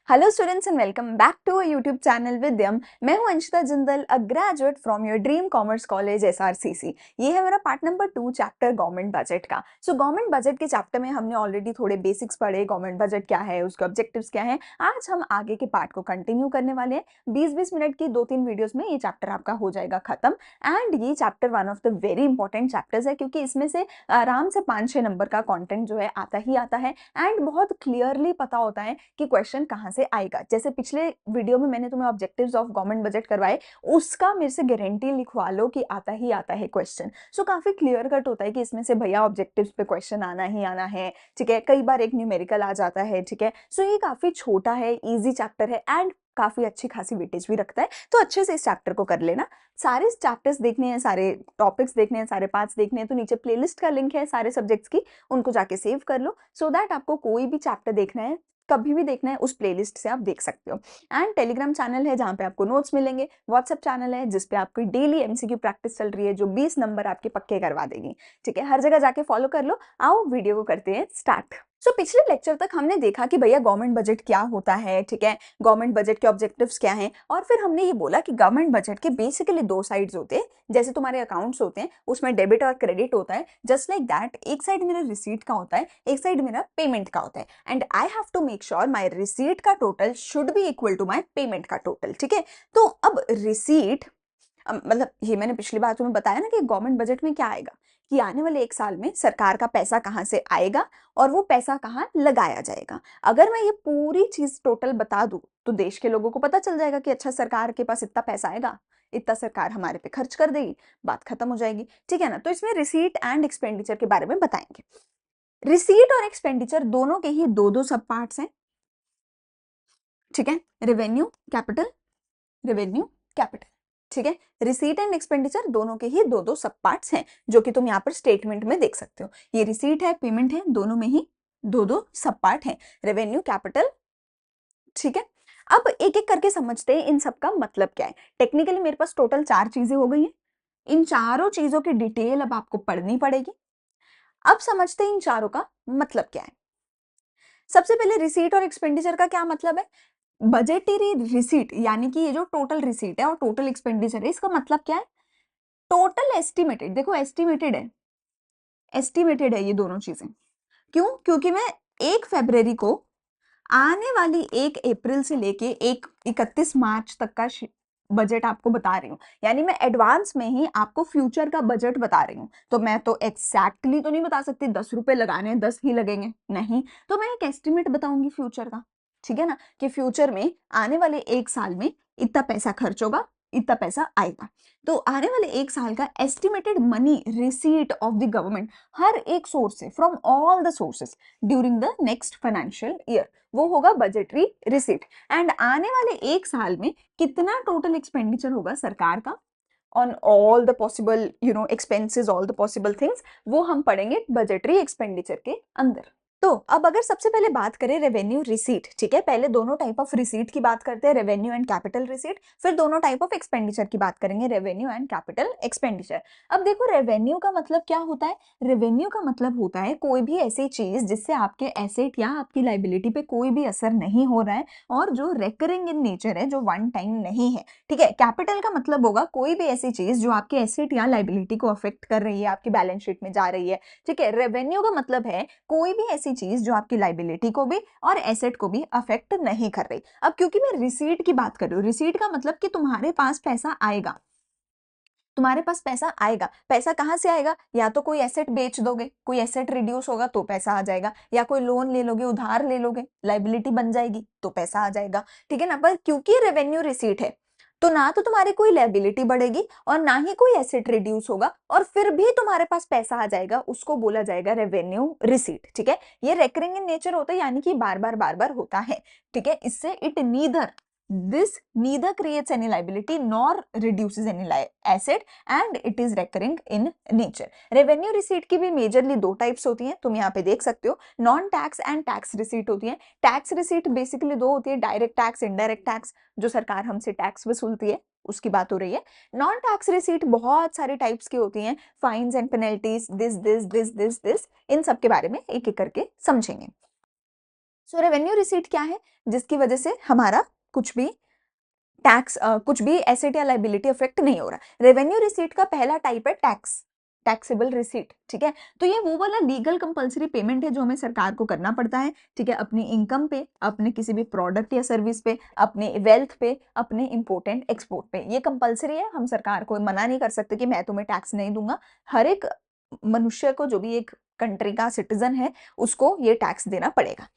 Hello students and welcome back to YouTube channel Vidyam. मैं हूं Anshita Jindal, a graduate from your dream commerce college SRCC. ये है मेरा part number 2 chapter government budget का। Government budget के chapter में हमने ऑलरेडी थोड़े बेसिक्स पढ़े, गवर्नमेंट बजट क्या है, उसके ऑब्जेक्टिव्स क्या है। आज हम आगे के पार्ट को कंटिन्यू करने वाले हैं। 20-20 मिनट की 2-3 वीडियोस में ये चैप्टर आपका हो जाएगा खत्म। एंड ये chapter one of the very important chapters है, क्योंकि इसमें से आराम से 5-6 नंबर का कॉन्टेंट जो है आता ही आता है। एंड बहुत क्लियरली पता होता है कि क्वेश्चन कहाँ से आएगा। जैसे पिछले वीडियो में मैंने तुम्हें ऑब्जेक्टिव्स ऑफ गवर्नमेंट बजट करवाए, उसका मेरे से गारंटी लिखवा लो कि आता ही आता है क्वेश्चन। काफी क्लियर कट होता है कि इसमें से भैया ऑब्जेक्टिव्स पे क्वेश्चन आना ही आना है। ठीक है, कई बार एक न्यूमेरिकल आ जाता है। ठीक है, ये काफी छोटा है, इजी चैप्टर है एंड काफी अच्छी खासी वेटेज भी रखता है। तो अच्छे से इस चैप्टर को कर लेना। सारे चैप्टर्स देखने हैं, सारे टॉपिक्स देखने हैं, सारे पार्ट्स देखने हैं, तो नीचे प्लेलिस्ट का लिंक है सारे सब्जेक्ट्स की, उनको जाके सेव कर लो सो दैट आपको कोई भी चैप्टर देखना है, कभी भी देखना है, उस प्लेलिस्ट से आप देख सकते हो। एंड टेलीग्राम चैनल है जहाँ पे आपको नोट्स मिलेंगे, व्हाट्सएप चैनल है जिस पे आपकी डेली एमसीक्यू प्रैक्टिस चल रही है, जो 20 नंबर आपके पक्के करवा देगी। ठीक है, हर जगह जाके फॉलो कर लो। आओ वीडियो को करते हैं स्टार्ट। पिछले लेक्चर तक हमने देखा कि भैया गवर्नमेंट बजट क्या होता है। ठीक है, गवर्नमेंट बजट के ऑब्जेक्टिव्स क्या हैं, और फिर हमने ये बोला कि गवर्नमेंट बजट के बेसिकली दो साइड्स होते हैं। जैसे तुम्हारे अकाउंट्स होते हैं, उसमें डेबिट और क्रेडिट होता है। जस्ट लाइक दैट, एक साइड मेरा रिसीट का होता है, एक साइड मेरा पेमेंट का होता है। And I have to make sure my receipt का total should be equal to my payment का टोटल। ठीक है, तो अब रिसीट मतलब ये मैंने पिछली बार तुम्हें बताया ना कि गवर्नमेंट बजट में क्या आएगा, कि आने वाले एक साल में सरकार का पैसा कहाँ से आएगा और वो पैसा कहाँ लगाया जाएगा। अगर मैं ये पूरी चीज टोटल बता दूं तो देश के लोगों को पता चल जाएगा कि अच्छा, सरकार के पास इतना पैसा आएगा, इतना सरकार हमारे पे खर्च कर देगी, बात खत्म हो जाएगी। ठीक है ना, तो इसमें रिसीट एंड एक्सपेंडिचर के बारे में बताएंगे। रिसीट और एक्सपेंडिचर दोनों के ही दो दो सब पार्ट्स हैं। ठीक है, रेवेन्यू कैपिटल, रेवेन्यू कैपिटल। ठीक है, रिसीट एंड एक्सपेंडिचर दोनों के ही दो दो सब पार्ट्स हैं, जो कि तुम यहाँ पर स्टेटमेंट में देख सकते हो। ये रिसीट है, पेमेंट है, दोनों में ही दो दो सब पार्ट है, रेवेन्यू कैपिटल। ठीक है, अब एक एक करके समझते हैं इन सब का मतलब क्या है। टेक्निकली मेरे पास टोटल 4 चीजें हो गई हैं। इन चारों चीजों की डिटेल अब आपको पढ़नी पड़ेगी। अब समझते हैं इन चारों का मतलब क्या है। सबसे पहले रिसीट और एक्सपेंडिचर का क्या मतलब है। बजटरी रिसीट यानी कि ये जो टोटल रिसीट है और टोटल एक्सपेंडिचर है, इसका मतलब क्या है। टोटल एस्टिमेटेड, देखो एस्टिमेटेड है ये दोनों चीजें। क्यों? क्योंकि मैं 1 फरवरी को आने वाली 1 अप्रैल से लेके 31 मार्च तक का बजट आपको बता रही हूँ। यानी मैं एडवांस में ही आपको फ्यूचर का बजट बता रही हूँ। तो मैं तो एग्जैक्टली तो नहीं बता सकती 10 रुपए लगाने हैं 10 ही लगेंगे, नहीं। तो मैं एक एस्टिमेट बताऊंगी फ्यूचर का। ठीक है ना, कि फ्यूचर में आने वाले एक साल में इतना पैसा खर्च होगा, इतना पैसा आएगा। तो आने वाले एक साल का estimated money receipt of the government, हर एक सोर्स से, from all the sources during the next financial year, वो होगा बजटरी रिसीट। एंड आने वाले एक साल में कितना टोटल एक्सपेंडिचर होगा सरकार का on all the possible expenses, all the possible things, वो हम पढ़ेंगे बजटरी एक्सपेंडिचर के अंदर। तो अब अगर सबसे पहले बात करें रेवेन्यू रिसीट, ठीक है, पहले दोनों टाइप ऑफ रिसीट की बात करते हैं, रेवेन्यू एंड कैपिटल रिसीट। फिर दोनों टाइप ऑफ एक्सपेंडिचर की बात करेंगे, रेवेन्यू एंड कैपिटल एक्सपेंडिचर। अब देखो, रेवेन्यू का मतलब क्या होता है। रेवेन्यू का मतलब होता है कोई भी ऐसी चीज जिससे आपके एसेट या आपकी लाइबिलिटी पे कोई भी असर नहीं हो रहा है और जो रेकरिंग इन नेचर है, जो वन टाइम नहीं है। ठीक है, कैपिटल का मतलब होगा कोई भी ऐसी चीज जो आपके एसेट या लाइबिलिटी को अफेक्ट कर रही है, आपकी बैलेंस शीट में जा रही है। ठीक है, रेवेन्यू का मतलब है कोई भी ऐसी चीज जो आपकी लाइबिलिटी को भी और एसेट को भी अफेक्ट नहीं कर रही। अब क्योंकि मैं रिसीट की बात कर रही हूँ, रिसीट का मतलब कि तुम्हारे पास पैसा आएगा, तुम्हारे पास पैसा आएगा। पैसा कहाँ से आएगा, या तो कोई एसेट बेच दोगे, कोई एसेट रिड्यूस होगा तो पैसा आ जाएगा, या कोई लोन ले लोगे, उधार ले लोगे, लाइबिलिटी बन जाएगी तो पैसा आ जाएगा। ठीक है ना, पर क्योंकि रेवेन्यू रिसीट है तो ना तो तुम्हारी कोई लाइबिलिटी बढ़ेगी और ना ही कोई एसेट रिड्यूस होगा, और फिर भी तुम्हारे पास पैसा आ जाएगा, उसको बोला जाएगा रेवेन्यू रिसीट। ठीक है, ये रेकरिंग इन नेचर होता है, यानी कि बार बार होता है। ठीक है, इससे it neither this neither creates any liability nor reduces any asset and it is recurring in nature। Revenue receipt की भी मेजरली दो टाइप्स होती हैं, तुम यहाँ पे देख सकते हो, non tax and tax receipt होती है। टैक्स रिसीट बेसिकली दो होती है, डायरेक्ट टैक्स, इनडायरेक्ट टैक्स, जो सरकार हमसे टैक्स वसूलती है उसकी बात हो रही है। नॉन टैक्स रिसीट बहुत सारे टाइप्स की होती हैं, फाइन्स एंड पेनल्टीज, दिस, इन सब के बारे में एक एक करके समझेंगे। सो रेवेन्यू रिसीट क्या है? जिसकी वजह से हमारा कुछ भी टैक्स कुछ भी एसेट या लाइबिलिटी अफेक्ट नहीं हो रहा। रेवेन्यू रिसीट का पहला टाइप है टैक्स, टैक्सेबल रिसीट, ठीक है। तो ये वो वाला लीगल कंपलसरी पेमेंट है जो हमें सरकार को करना पड़ता है, ठीक है, अपनी इनकम पे, अपने किसी भी प्रोडक्ट या सर्विस पे, अपने वेल्थ पे, अपने इंपोर्टेंट एक्सपोर्ट पे। ये कंपलसरी है, हम सरकार को मना नहीं कर सकते कि मैं तुम्हें टैक्स नहीं दूंगा। हर एक मनुष्य को, जो भी एक कंट्री का सिटीजन है, उसको ये टैक्स देना पड़ेगा।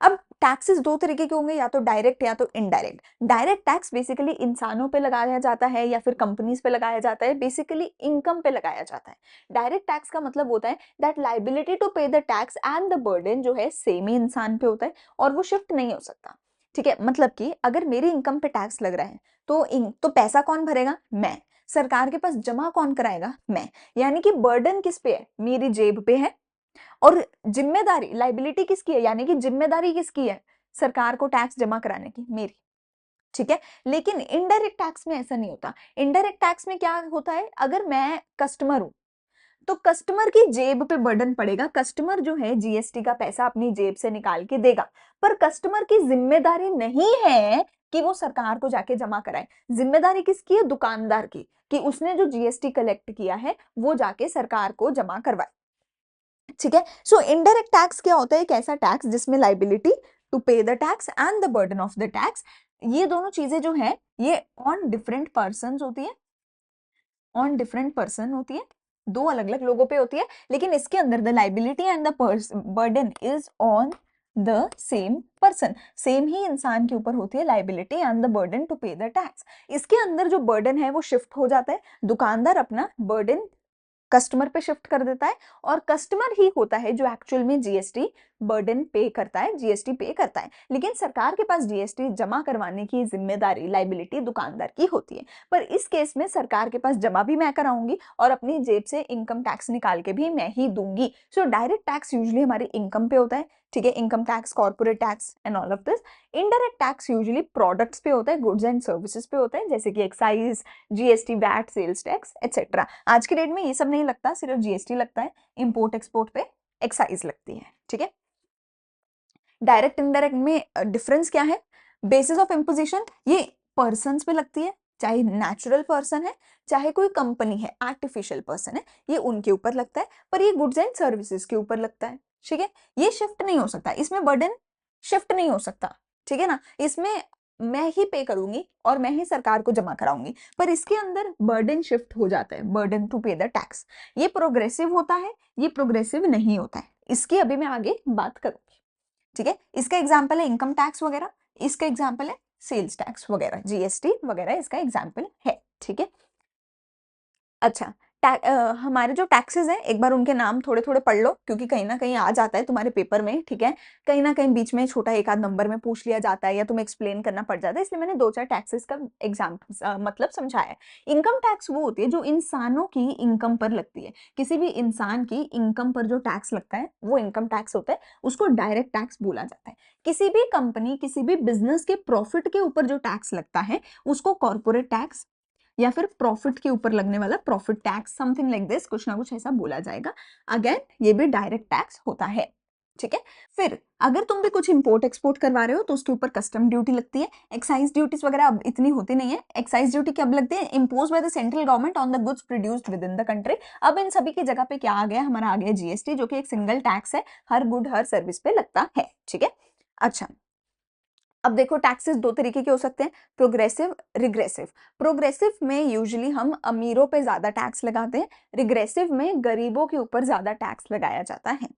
अब टैक्सेस दो तरीके के होंगे, या तो डायरेक्ट या तो इनडायरेक्ट। डायरेक्ट टैक्स बेसिकली इंसानों पे लगाया जाता है या फिर कंपनीज पे लगाया जाता है, बेसिकली इनकम पे लगाया जाता है। डायरेक्ट टैक्स का मतलब होता है that liability to pay the tax and the burden जो है सेम ही इंसान पे होता है और वो शिफ्ट नहीं हो सकता, ठीक है। मतलब कि अगर मेरी इनकम पे टैक्स लग रहा है तो पैसा कौन भरेगा? मैं। सरकार के पास जमा कौन कराएगा? मैं। यानी कि बर्डन किस पे है? मेरी जेब पे है। और जिम्मेदारी, लाइबिलिटी किसकी है? यानी कि जिम्मेदारी किसकी है सरकार को टैक्स जमा कराने की? मेरी, ठीक है। लेकिन इनडायरेक्ट टैक्स में ऐसा नहीं होता। इनडायरेक्ट टैक्स में क्या होता है, अगर मैं कस्टमर हूं तो कस्टमर की जेब पे बर्डन पड़ेगा। कस्टमर जो है जीएसटी का पैसा अपनी जेब से निकाल के देगा, पर कस्टमर की जिम्मेदारी नहीं है कि वो सरकार को जाके जमा कराए। जिम्मेदारी किसकी है? दुकानदार की, कि उसने जो जीएसटी कलेक्ट किया है वो जाके सरकार को जमा करवाए, ठीक है। सो इनडायरेक्ट टैक्स क्या होता है? एक ऐसा टैक्स जिसमें liability to pay the tax and the burden of the tax, ये दोनों चीजें जो है ये ऑन डिफरेंट पर्सन होती है, ऑन डिफरेंट पर्सन होती है, दो अलग अलग लोगों पे होती है, लेकिन इसके अंदर the liability and the burden is on the same person. Same ही इंसान के ऊपर होती है liability and the burden to pay the tax. इसके अंदर जो बर्डन है वो शिफ्ट हो जाता है, दुकानदार अपना बर्डन कस्टमर पे शिफ्ट कर देता है, और कस्टमर ही होता है जो एक्चुअल में जीएसटी बर्डन पे करता है, जीएसटी पे करता है। लेकिन सरकार के पास जीएसटी जमा करवाने की जिम्मेदारी, लाइबिलिटी दुकानदार की होती है। पर इस केस में सरकार के पास जमा भी मैं कराऊंगी और अपनी जेब से इनकम टैक्स निकाल के भी मैं ही दूंगी। सो डायरेक्ट टैक्स यूजुअली हमारी इनकम पे होता है, ठीक है, income tax, corporate tax and all of this. Indirect tax usually products पे होता है, गुड्स एंड सर्विसेज पे होता है, जैसे कि excise, GST, VAT, sales tax etcetera. आज की डेट में ये सब नहीं लगता, सिर्फ जीएसटी लगता है, इंपोर्ट एक्सपोर्ट पे एक्साइज लगती है, ठीक है। डायरेक्ट इनडायरेक्ट में डिफरेंस क्या है? बेसिस ऑफ इम्पोजिशन ये पर्सन्स पे लगती है, चाहे नेचुरल पर्सन है चाहे कोई कंपनी है, आर्टिफिशियल पर्सन है, ये उनके ऊपर लगता है। पर ये गुड्स एंड सर्विसेज के ऊपर लगता है, ठीक है। ये शिफ्ट नहीं हो सकता, इसमें बर्डन शिफ्ट नहीं हो सकता, ठीक है ना। इसमें मैं ही पे करूंगी और मैं ही सरकार को जमा कराऊंगी, पर इसके अंदर बर्डन शिफ्ट हो जाता है, burden to pay the tax. ये प्रोग्रेसिव होता है, ये प्रोग्रेसिव नहीं होता है। इसकी अभी मैं आगे बात करूंगी, ठीक है। इसका एग्जाम्पल है इनकम टैक्स वगैरह, इसका एग्जाम्पल है सेल्स टैक्स वगैरह, जीएसटी वगैरह इसका एग्जाम्पल है, ठीक है। अच्छा, हमारे जो टैक्सेस हैं एक बार उनके नाम थोड़े थोड़े पढ़ लो, क्योंकि कहीं ना कहीं आ जाता है तुम्हारे पेपर में, ठीक है। कहीं ना कहीं बीच में छोटा एक आध नंबर में पूछ लिया जाता है या तुम्हें एक्सप्लेन करना पड़ जाता है, इसलिए मैंने दो चार टैक्सेस का एग्जाम्पल मतलब समझाया है। इनकम टैक्स वो होती है जो इंसानों की इनकम पर लगती है। किसी भी इंसान की इनकम पर जो टैक्स लगता है वो इनकम टैक्स होता है, उसको डायरेक्ट टैक्स बोला जाता है। किसी भी कंपनी, किसी भी बिजनेस के प्रॉफिट के ऊपर जो टैक्स लगता है उसको कॉर्पोरेट टैक्स या फिर प्रॉफिट के ऊपर लगने वाला profit tax, something like this, कुछ ना कुछ ऐसा बोला जाएगा। अगेन ये भी डायरेक्ट टैक्स होता है, ठीक है। फिर अगर तुम भी कुछ इंपोर्ट एक्सपोर्ट करवा रहे हो तो उसके ऊपर कस्टम ड्यूटी लगती है। एक्साइज ड्यूटीज वगैरह अब इतनी होती नहीं है। एक्साइज ड्यूटी कब लगती है? Impose by the central government on the goods produced with in the country. अब इन सभी की जगह पे क्या आ गया? हमारा आ गया जीएसटी, जो कि एक सिंगल टैक्स है, हर गुड हर सर्विस पे लगता है, ठीक है। अच्छा, अब देखो टैक्सेस दो तरीके के हो सकते हैं, प्रोग्रेसिव, रिग्रेसिव। प्रोग्रेसिव में यूजुअली हम अमीरों पे ज्यादा टैक्स लगाते हैं, रिग्रेसिव में गरीबों के ऊपर ज्यादा टैक्स लगाया जाता है।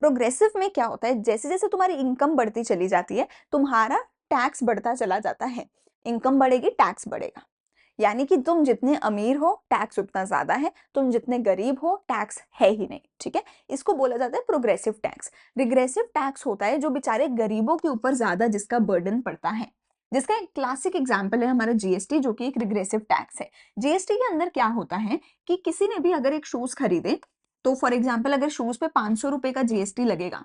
प्रोग्रेसिव में क्या होता है, जैसे जैसे तुम्हारी इनकम बढ़ती चली जाती है तुम्हारा टैक्स बढ़ता चला जाता है। इनकम बढ़ेगी, टैक्स बढ़ेगा। यानी कि तुम जितने अमीर हो टैक्स उतना ज्यादा है, तुम जितने गरीब हो टैक्स है ही नहीं, ठीक है। इसको बोला जाता है प्रोग्रेसिव टैक्स। रिग्रेसिव टैक्स होता है जो बेचारे गरीबों के ऊपर ज्यादा जिसका बर्डन पड़ता है, जिसका एक क्लासिक एग्जाम्पल है हमारा जीएसटी, जो कि एक रिग्रेसिव टैक्स है। जीएसटी के अंदर क्या होता है कि किसी ने भी अगर एक शूज खरीदे, तो फॉर एग्जाम्पल अगर शूज पे 500 रुपए का जीएसटी लगेगा,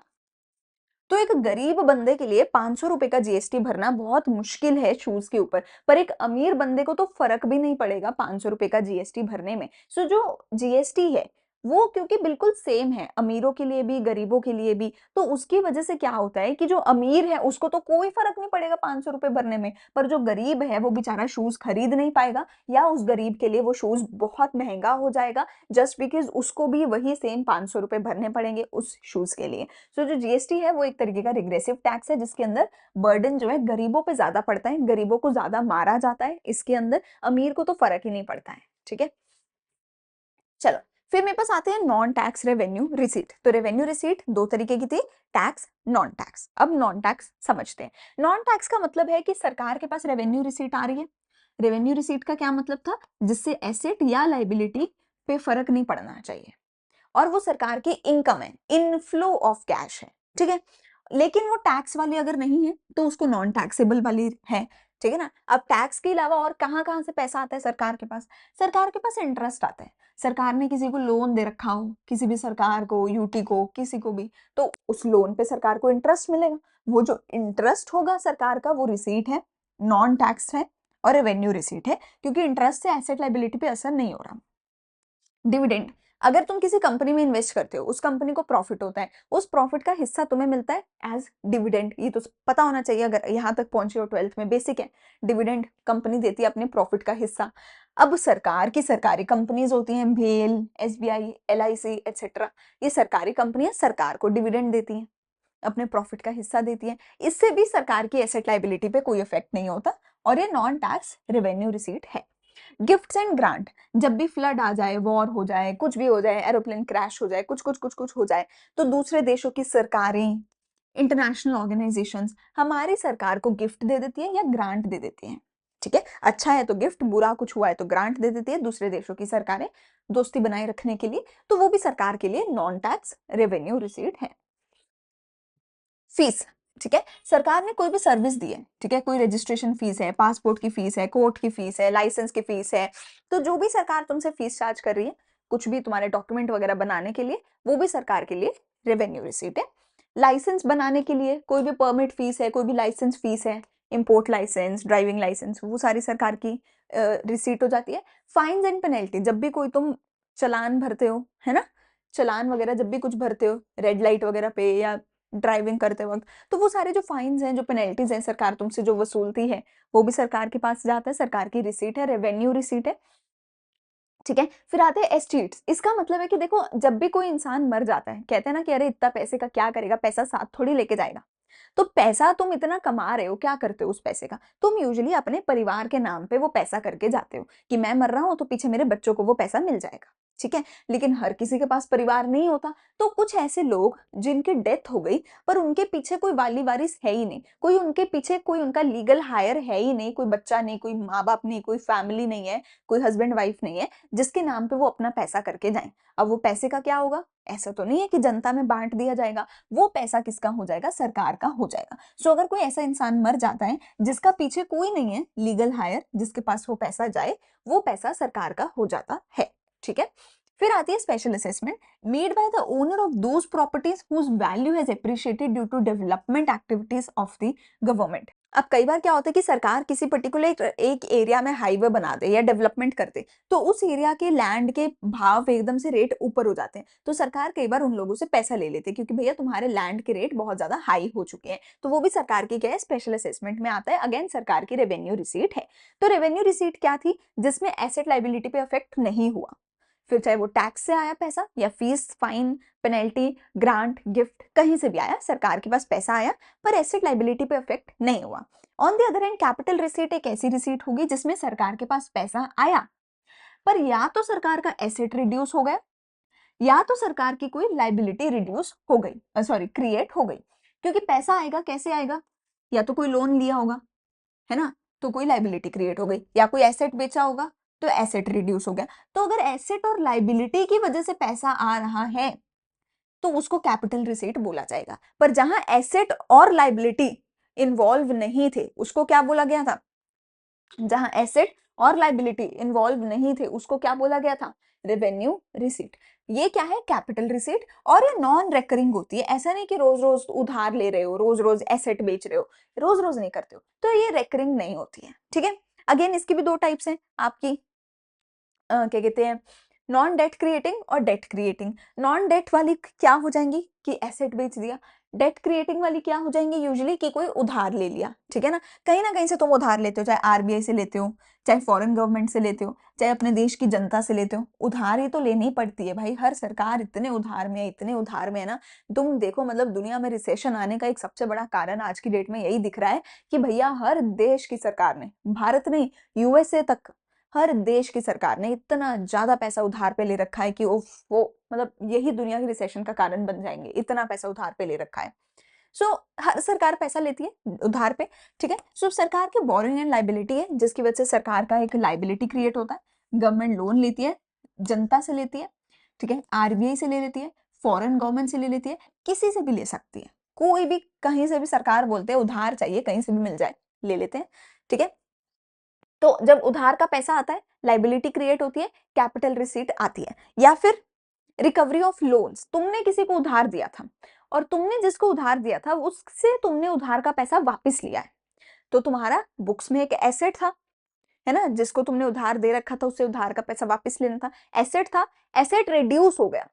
तो एक गरीब बंदे के लिए 500 रुपए का जीएसटी भरना बहुत मुश्किल है शूज के ऊपर, पर एक अमीर बंदे को तो फर्क भी नहीं पड़ेगा 500 रुपए का जीएसटी भरने में। सो जो जीएसटी है वो क्योंकि बिल्कुल सेम है अमीरों के लिए भी गरीबों के लिए भी, तो उसकी वजह से क्या होता है कि जो अमीर है उसको तो कोई फर्क नहीं पड़ेगा 500 रुपए भरने में, पर जो गरीब है वो बेचारा शूज खरीद नहीं पाएगा, या उस गरीब के लिए वो शूज बहुत महंगा हो जाएगा जस्ट बिकॉज उसको भी वही सेम 500 रुपए भरने पड़ेंगे उस शूज के लिए। सो जो जीएसटी है वो एक तरीके का रिग्रेसिव टैक्स है जिसके अंदर बर्डन जो है गरीबों पे ज्यादा पड़ता है, गरीबों को ज्यादा मारा जाता है, इसके अंदर अमीर को तो फर्क ही नहीं पड़ता है। ठीक है, चलो फिर मेरे पास आते हैं नॉन टैक्स रेवेन्यू रिसीट। तो रेवेन्यू रिसीट दो तरीके की थी, टैक्स नॉन टैक्स। अब नॉन टैक्स समझते हैं। नॉन टैक्स का मतलब है कि सरकार के पास रेवेन्यू रिसीट आ रही है। रेवेन्यू रिसीट का क्या मतलब था, जिससे एसेट या लाइबिलिटी पे फर्क नहीं पड़ना चाहिए और वो सरकार की इनकम है, इनफ्लो ऑफ कैश है। ठीक है, लेकिन वो टैक्स वाली अगर नहीं है तो उसको नॉन टैक्सेबल वाली है। ठीक है ना, अब टैक्स के अलावा और कहां कहां से पैसा आता है सरकार के पास, सरकार के पास इंटरेस्ट आता है। सरकार ने किसी को लोन दे रखा हो, किसी भी सरकार को, यूटी को, किसी को भी, तो उस लोन पे सरकार को इंटरेस्ट मिलेगा। वो जो इंटरेस्ट होगा सरकार का वो रिसीट है, नॉन टैक्स है और रेवेन्यू रिसीट है, क्योंकि इंटरेस्ट से एसेट लाइबिलिटी पे असर नहीं हो रहा। डिविडेंड, अगर तुम किसी कंपनी में इन्वेस्ट करते हो, उस कंपनी को प्रॉफिट होता है, उस प्रॉफिट का हिस्सा तुम्हें मिलता है एज डिविडेंड। ये तो पता होना चाहिए, अगर यहाँ तक पहुंचे हो 12th में, बेसिक है। डिविडेंड कंपनी देती है अपने प्रॉफिट का हिस्सा। अब सरकार की सरकारी कंपनीज होती हैं, भेल, एसबीआई, एलआईसी एटसेट्रा, ये सरकारी कंपनियां सरकार को डिविडेंड देती हैं, अपने प्रॉफिट का हिस्सा देती है। इससे भी सरकार की एसेट लाइबिलिटी पे कोई इफेक्ट नहीं होता और ये नॉन टैक्स रेवेन्यू रिसीट है। गिफ्ट्स एंड ग्रांट, जब भी फ्लड आ जाए, वॉर हो जाए, कुछ भी हो जाए, एरोप्लेन क्रैश हो जाए, कुछ कुछ कुछ कुछ हो जाए, तो दूसरे देशों की सरकारें, इंटरनेशनल ऑर्गेनाइजेशंस हमारी सरकार को गिफ्ट दे देती है या ग्रांट दे देती है। ठीक है, अच्छा है तो गिफ्ट, बुरा कुछ हुआ है तो ग्रांट दे देती है दूसरे देशों की सरकारें, दोस्ती बनाए रखने के लिए, तो वो भी सरकार के लिए नॉन टैक्स रेवेन्यू रिसीट है। फीस, ठीक है, सरकार ने कोई भी सर्विस दी है, ठीक है, कोई रजिस्ट्रेशन फीस है, पासपोर्ट की फीस है, कोर्ट की फीस है, लाइसेंस की फीस है, तो जो भी सरकार तुमसे फीस चार्ज कर रही है कुछ भी तुम्हारे डॉक्यूमेंट वगैरह बनाने के लिए, वो भी सरकार के लिए रेवेन्यू रिसीट है। लाइसेंस बनाने के लिए कोई भी परमिट फीस है, कोई भी लाइसेंस फीस है, इंपोर्ट लाइसेंस, ड्राइविंग लाइसेंस, वो सारी सरकार की रिसीट हो जाती है। फाइन्स एंड पेनल्टी, जब भी कोई तुम चलान भरते हो, है ना, चलान वगैरह जब भी कुछ भरते हो रेड लाइट वगैरह पे या ड्राइविंग करते वक्त, तो वो सारे जो फाइन्स हैं, जो पेनल्टीज हैं, सरकार तुमसे जो वसूलती है, वो भी सरकार के पास जाता है, सरकार की रिसीट है, रेवेन्यू रिसीट है। ठीक है, फिर आते हैं एस्टेट्स। इसका मतलब है कि देखो, जब भी कोई इंसान मर जाता है, कहते हैं ना कि अरे इतना पैसे का क्या करेगा, पैसा साथ थोड़ी लेके जाएगा, तो पैसा तुम इतना कमा रहे हो, क्या करते हो उस पैसे का, तुम यूजुअली अपने परिवार के नाम पे वो पैसा करके जाते हो कि मैं मर रहा हूं तो पीछे मेरे बच्चों को वो पैसा मिल जाएगा। ठीक है, लेकिन हर किसी के पास परिवार नहीं होता, तो कुछ ऐसे लोग जिनकी डेथ हो गई पर उनके पीछे कोई वाली वारिस है ही नहीं, कोई उनके पीछे कोई उनका लीगल हायर है ही नहीं, कोई बच्चा नहीं, कोई माँ बाप नहीं, कोई फैमिली नहीं है, कोई हस्बैंड वाइफ नहीं है जिसके नाम पे वो अपना पैसा करके जाए। अब वो पैसे का क्या होगा, ऐसा तो नहीं है कि जनता में बांट दिया जाएगा, वो पैसा किसका हो जाएगा, सरकार का हो जाएगा। सो अगर कोई ऐसा इंसान मर जाता है जिसका पीछे कोई नहीं है लीगल हायर जिसके पास वो पैसा जाए, वो पैसा सरकार का हो जाता है। ठीक है, फिर आती है special assessment made by the owner of those properties whose value has appreciated due to development activities of the government. अब कई बार क्या होता है कि सरकार किसी पर्टिकुलर एक एरिया में हाईवे बना दे या डेवलपमेंट कर दे, तो उस एरिया के लैंड के भाव एकदम से रेट ऊपर हो जाते हैं, तो सरकार कई बार उन लोगों से पैसा ले लेते हैं क्योंकि भैया तुम्हारे लैंड के रेट बहुत ज्यादा हाई हो चुके हैं, तो वो भी सरकार की क्या है, स्पेशल असेसमेंट में आता है, अगेन सरकार की रेवेन्यू रिसीट है। तो रेवेन्यू रिसीट क्या थी, जिसमें एसेट लाइबिलिटी पे इफेक्ट नहीं हुआ, फिर चाहे वो टैक्स से आया पैसा या fees, fine, penalty, grant, gift, कहीं से भी आया, सरकार के पास पैसा आया पर एसेट लाइबिलिटी पे इफेक्ट नहीं हुआ। On the other hand capital receipt एक ऐसी रिसीट होगी जिसमें सरकार के पास पैसा आया पर या तो सरकार का एसेट रिड्यूस हो गया या तो सरकार की कोई लाइबिलिटी रिड्यूस हो गई, सॉरी क्रिएट हो गई, क्योंकि पैसा आएगा कैसे आएगा, या तो कोई लोन लिया होगा, है ना, तो कोई लाइबिलिटी क्रिएट हो गई, या कोई एसेट बेचा होगा तो एसेट रिड्यूस हो गया। तो अगर एसेट और लाइबिलिटी की वजह से पैसा आ रहा है तो उसको कैपिटल रिसीट बोला जाएगा, पर जहां एसेट और लाइबिलिटी इन्वॉल्व नहीं थे उसको क्या बोला गया था, जहां एसेट और लाइबिलिटी इन्वॉल्व नहीं थे उसको क्या बोला गया था, रेवेन्यू रिसीट। ये क्या है, कैपिटल रिसीट, और ये नॉन रेकरिंग होती है, ऐसा नहीं कि रोज रोज उधार ले रहे हो, रोज रोज एसेट बेच रहे हो, रोज रोज नहीं करते हो, तो ये रेकरिंग नहीं होती है। ठीक है, अगेन इसकी भी दो टाइप्स हैं आपकी, क्या कहते हैं, नॉन डेट क्रिएटिंग और डेट क्रिएटिंग। नॉन डेट वाली क्या हो जाएंगी कि एसेट बेच दिया, डेट क्रिएटिंग वाली क्या हो जाएंगी यूजुअली कि कोई उधार ले लिया, ठीक है ना कहीं से तुम उधार लेते हो, चाहे आरबीआई से लेते हो, चाहे फॉरेन गवर्नमेंट से लेते हो, चाहे अपने देश की जनता से लेते हो, उधार ही तो लेनी पड़ती है भाई। हर सरकार इतने उधार में है, इतने उधार में है ना। तुम देखो मतलब दुनिया में रिसेशन आने का एक सबसे बड़ा कारण आज की डेट में यही दिख रहा है कि भैया हर देश की सरकार ने, भारत नहीं यूएसए तक, हर देश की सरकार ने इतना ज्यादा पैसा उधार पे ले रखा है कि वो मतलब यही दुनिया की रिसेशन का कारण बन जाएंगे, इतना पैसा उधार पे ले रखा है। सो हर सरकार पैसा लेती है उधार पे, ठीक है। सो सरकार की बोरोइंग एंड लाइबिलिटी है, जिसकी वजह से सरकार का एक लाइबिलिटी क्रिएट होता है। गवर्नमेंट लोन लेती है, जनता से लेती है, ठीक है, आरबीआई से ले लेती है, फॉरेन गवर्नमेंट से ले लेती है, किसी से भी ले सकती है, कोई भी कहीं से भी सरकार बोलते हैं उधार चाहिए कहीं से भी मिल जाए, ले लेते हैं, ठीक है। तो जब उधार का पैसा आता है लाइबिलिटी क्रिएट होती है, कैपिटल रिसीट आती है। या फिर रिकवरी ऑफ लोन्स, तुमने किसी को उधार दिया था और तुमने जिसको उधार दिया था उससे तुमने उधार का पैसा वापस लिया है, तो तुम्हारा बुक्स में एक एसेट था, है ना, जिसको तुमने उधार दे रखा था उससे उधार का पैसा वापस लेना था, एसेट था, एसेट रिड्यूस हो गया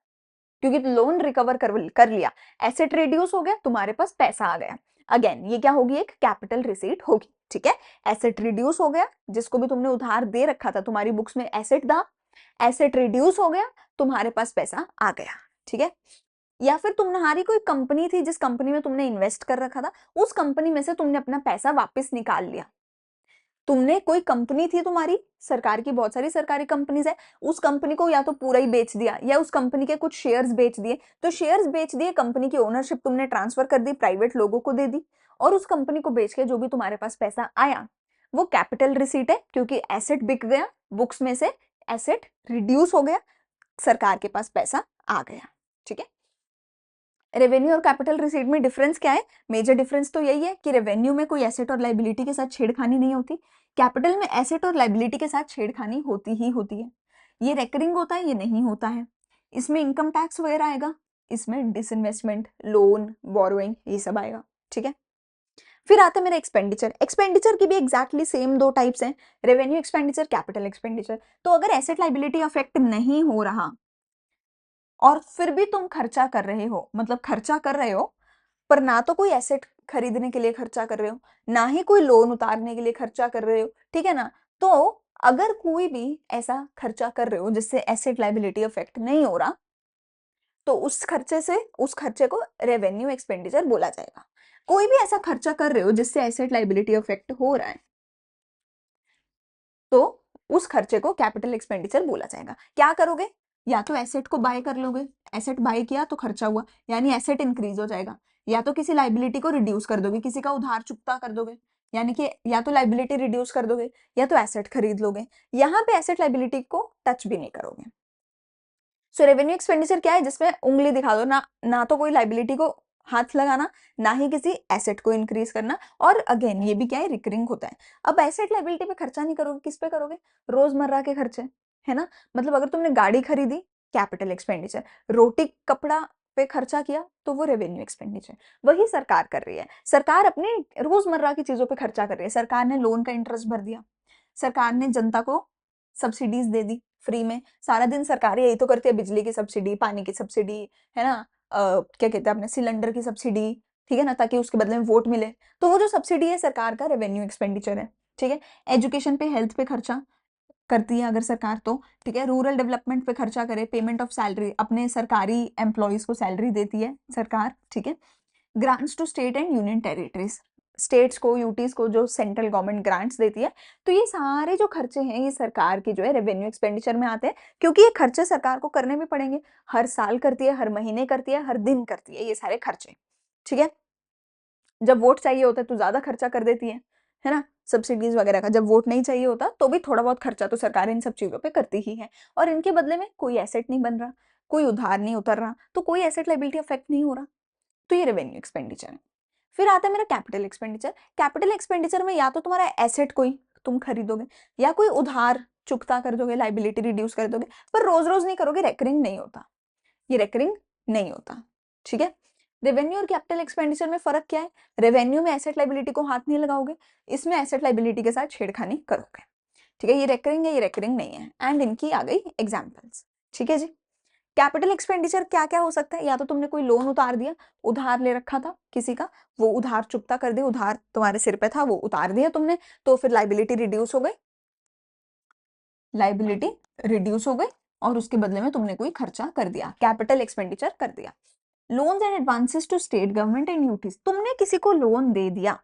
क्योंकि लोन रिकवर कर लिया, एसेट रिड्यूस हो गया, तुम्हारे पास पैसा आ गया। अगेन ये क्या होगी, एक कैपिटल रिसीट होगी, ठीक है। एसेट रिड्यूस हो गया, जिसको भी तुमने उधार दे रखा था तुम्हारी बुक्स में एसेट था, एसेट रिड्यूस हो गया, तुम्हारे पास पैसा आ गया, ठीक है। या फिर तुम्हारी कोई कंपनी थी जिस कंपनी में तुमने इन्वेस्ट कर रखा था, उस कंपनी में से तुमने अपना पैसा वापस निकाल लिया। तुमने कोई कंपनी थी तुम्हारी, सरकार की बहुत सारी सरकारी कंपनीज है, उस कंपनी को या तो पूरा ही बेच दिया या उस कंपनी के कुछ शेयर्स बेच दिए, तो शेयर्स बेच दिए, कंपनी की ओनरशिप तुमने ट्रांसफर कर दी, प्राइवेट लोगों को दे दी, और उस कंपनी को बेच के जो भी तुम्हारे पास पैसा आया वो कैपिटल रिसीट है, क्योंकि एसेट बिक गया, बुक्स में से एसेट रिड्यूस हो गया, सरकार के पास पैसा आ गया, ठीक है। रेवेन्यू और कैपिटल रिसीट में डिफरेंस क्या है, मेजर डिफरेंस तो यही है कि रेवेन्यू में कोई एसेट और लाइबिलिटी के साथ छेड़खानी नहीं होती, कैपिटल में एसेट और लाइबिलिटी के साथ छेड़खानी होती ही होती है। ये रेकरिंग होता है, ये नहीं होता है। इसमें इनकम टैक्स वगैरह आएगा, इसमें डिसइन्वेस्टमेंट, लोन, बोरोइंग, ये सब आएगा, ठीक है। फिर आता है मेरा एक्सपेंडिचर। एक्सपेंडिचर की भी एग्जैक्टली सेम दो टाइप्स हैं, रेवेन्यू एक्सपेंडिचर, कैपिटल एक्सपेंडिचर। तो अगर एसेट लाइबिलिटी अफेक्ट नहीं हो रहा और फिर भी तुम खर्चा कर रहे हो, मतलब खर्चा कर रहे हो पर ना तो कोई एसेट खरीदने के लिए खर्चा कर रहे हो, ना ही कोई लोन उतारने के लिए खर्चा कर रहे हो, ठीक है ना। तो अगर कोई भी ऐसा खर्चा कर रहे हो जिससे एसेट लाइबिलिटी अफेक्ट नहीं हो रहा, तो उस खर्चे को रेवेन्यू एक्सपेंडिचर बोला जाएगा। कोई भी ऐसा खर्चा कर रहे हो जिससे एसेट लाइबिलिटी अफेक्ट हो रहा है, तो उस खर्चे को कैपिटल एक्सपेंडिचर बोला जाएगा। क्या करोगे, या तो एसेट को बाय कर लोगे, एसेट बाय किया तो खर्चा हुआ, यानी एसेट इंक्रीज हो जाएगा, या तो किसी लाइबिलिटी को रिड्यूस कर दोगे, किसी का उधार चुकता कर दोगे, यानी कि या तो लाइबिलिटी रिड्यूस कर दोगे या तो एसेट खरीद लोगे, यहां पे एसेट लाइबिलिटी को टच भी नहीं करोगे। सो रेवेन्यू एक्सपेंडिचर क्या है, जिसमें उंगली दिखा दो ना, ना तो कोई लाइबिलिटी को हाथ लगाना, ना ही किसी एसेट को इंक्रीज करना, और अगेन ये भी क्या है, रिकरिंग होता है। अब एसेट लाइबिलिटी पे खर्चा नहीं करोगे, किस पे करोगे, रोजमर्रा के खर्चे, है ना। मतलब अगर तुमने गाड़ी खरीदी, कैपिटल एक्सपेंडिचर, रोटी कपड़ा पे खर्चा किया तो वो रेवेन्यू एक्सपेंडिचर। वही सरकार कर रही है, सरकार अपने रोजमर्रा की चीजों पे खर्चा कर रही है। सरकार ने लोन का इंटरेस्ट भर दिया, सरकार ने जनता को सब्सिडीज दे दी फ्री में, सारा दिन सरकार यही तो करती है, बिजली की सब्सिडी, पानी की सब्सिडी, है ना, क्या कहते हैं अपने सिलेंडर की सब्सिडी, ठीक है ना, ताकि उसके बदले में वोट मिले। तो वो जो सब्सिडी है सरकार का रेवेन्यू एक्सपेंडिचर है, ठीक है। एजुकेशन पे, हेल्थ पे खर्चा करती है अगर सरकार, तो ठीक है। रूरल डेवलपमेंट पे खर्चा करे, पेमेंट ऑफ सैलरी, अपने सरकारी एम्प्लॉयज को सैलरी देती है सरकार, ठीक है। Grants to state and union territories, states को, यूटीज को जो सेंट्रल गवर्नमेंट ग्रांट्स देती है, तो ये सारे जो खर्चे हैं ये सरकार की जो है रेवेन्यू एक्सपेंडिचर में आते हैं, क्योंकि ये खर्चे सरकार को करने भी पड़ेंगे, हर साल करती है, हर महीने करती है, हर दिन करती है ये सारे खर्चे, ठीक है। जब वोट चाहिए होता है तो ज्यादा खर्चा कर देती है ना, सब्सिडीज वगैरह का। जब वोट नहीं चाहिए होता तो भी थोड़ा बहुत खर्चा तो सरकार इन सब चीजों पे करती ही है, और इनके बदले में कोई एसेट नहीं बन रहा, कोई उधार नहीं उतर रहा, तो कोई एसेट लाइबिलिटी अफेक्ट नहीं हो रहा, तो ये रेवेन्यू एक्सपेंडिचर है। फिर आता है मेरा कैपिटल एक्सपेंडिचर। कैपिटल एक्सपेंडिचर में या तो तुम्हारा एसेट कोई तुम खरीदोगे, या कोई उधार चुकता कर दोगे, लाइबिलिटी रिड्यूस कर दोगे, पर रोज रोज नहीं करोगे, रेकरिंग नहीं होता, ये रेकरिंग नहीं होता, ठीक है। रेवेन्यू और कैपिटल एक्सपेंडिचर में फर्क क्या है, रेवेन्यू में एसेट लाइबिलिटी को हाथ नहीं लगाओगे, इसमें एसेट लाइबिलिटी के साथ छेड़खानी करोगे, ठीक है। ये रेकरिंग है, ये रेकरिंग नहीं है, एंड इनकी आ गई एग्जाम्पल्स। ठीक है जी। कैपिटल एक्सपेंडिचर क्या क्या हो सकता है? या तो तुमने कोई लोन उतार दिया, उधार ले रखा था किसी का, वो उधार चुकता कर दिया, उधार तुम्हारे सिर पे था वो उतार दिया तुमने, तो फिर लाइबिलिटी रिड्यूस हो गई, लाइबिलिटी रिड्यूस हो गई, और उसके बदले में तुमने कोई खर्चा कर दिया, कैपिटल एक्सपेंडिचर कर दिया। Loans and advances to state government and UTs, तुमने किसी को लोन दे दिया।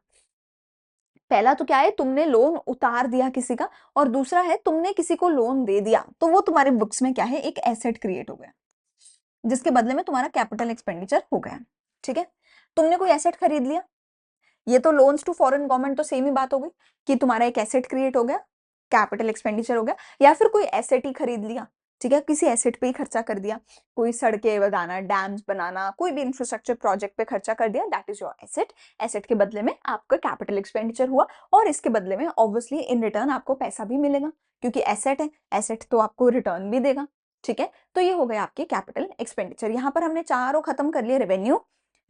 पहला तो क्या है, तुमने लोन उतार दिया किसी का, और दूसरा है तुमने किसी को लोन दे दिया, तो वो तुम्हारे बुक्स में क्या है, एक एसेट क्रिएट हो गया, जिसके बदले में तुम्हारा कैपिटल एक्सपेंडिचर हो गया। ठीक है, तुमने कोई एसेट खरीद लिया, ये तो लोन्स टू फॉरेन गवर्नमेंट तो सेम ही बात हो गई कि तुम्हारा एक एसेट क्रिएट हो गया, कैपिटल एक्सपेंडिचर हो गया, या फिर कोई एसेट ही खरीद लिया, ठीक है, किसी एसेट पे ही खर्चा कर दिया, कोई सड़कें बनाना, डैम्स बनाना, कोई भी इंफ्रास्ट्रक्चर प्रोजेक्ट पे खर्चा कर दिया, that is your asset. Asset के बदले में आपका कैपिटल एक्सपेंडिचर हुआ, और इसके बदले में ऑब्वियसली इन रिटर्न आपको पैसा भी मिलेगा, क्योंकि एसेट है, एसेट तो आपको रिटर्न भी देगा। ठीक है, तो ये हो गया आपके कैपिटल एक्सपेंडिचर। यहाँ पर हमने चारों खत्म कर लिए, revenue,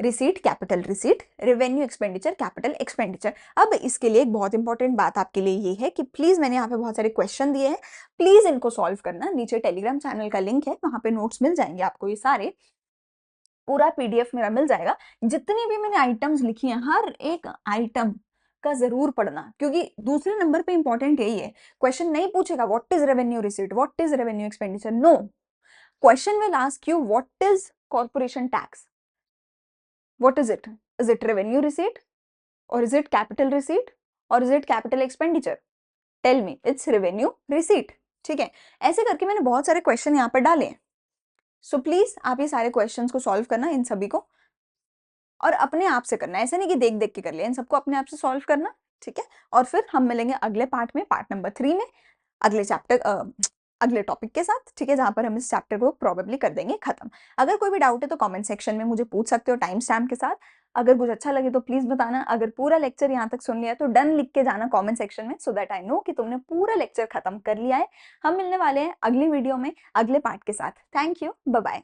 receipt, capital receipt, revenue expenditure, capital expenditure. अब इसके लिए एक बहुत इंपॉर्टेंट बात आपके लिए ये है कि प्लीज, मैंने यहाँ पे बहुत सारे क्वेश्चन दिए हैं, प्लीज इनको सॉल्व करना। नीचे टेलीग्राम चैनल का लिंक है, वहां पे नोट्स मिल जाएंगे आपको, ये सारे पूरा पीडीएफ मेरा मिल जाएगा। जितनी भी मैंने आइटम्स लिखी हैं, हर एक आइटम का जरूर पढ़ना, क्योंकि दूसरे नंबर पे इंपॉर्टेंट यही है। क्वेश्चन नहीं पूछेगा what is revenue receipt, what is revenue expenditure, no, question will ask you what is corporation tax, what is it? Is it revenue receipt, or is it capital receipt, or is it capital expenditure? Tell me, it's revenue receipt। ठीक है, ऐसे करके मैंने बहुत सारे question यहाँ पर डाले हैं। सो प्लीज आप ये सारे क्वेश्चंस को सॉल्व करना, इन सभी को, और अपने आप से करना, ऐसे नहीं कि देख देख के कर लिया, इन सबको अपने आप से सॉल्व करना। ठीक है, और फिर हम मिलेंगे अगले पार्ट में, पार्ट नंबर 3 में, अगले चैप्टर, अगले टॉपिक के साथ। ठीक है, जहां पर हम इस चैप्टर को प्रोबेबली कर देंगे खत्म। अगर कोई भी डाउट है तो कमेंट सेक्शन में मुझे पूछ सकते हो टाइम स्टैम्प के साथ। अगर कुछ अच्छा लगे तो प्लीज बताना। अगर पूरा लेक्चर यहाँ तक सुन लिया तो डन लिख के जाना कमेंट सेक्शन में, सो दैट आई नो कि तुमने पूरा लेक्चर खत्म कर लिया है। हम मिलने वाले हैं अगली वीडियो में अगले पार्ट के साथ। Thank you, bye bye.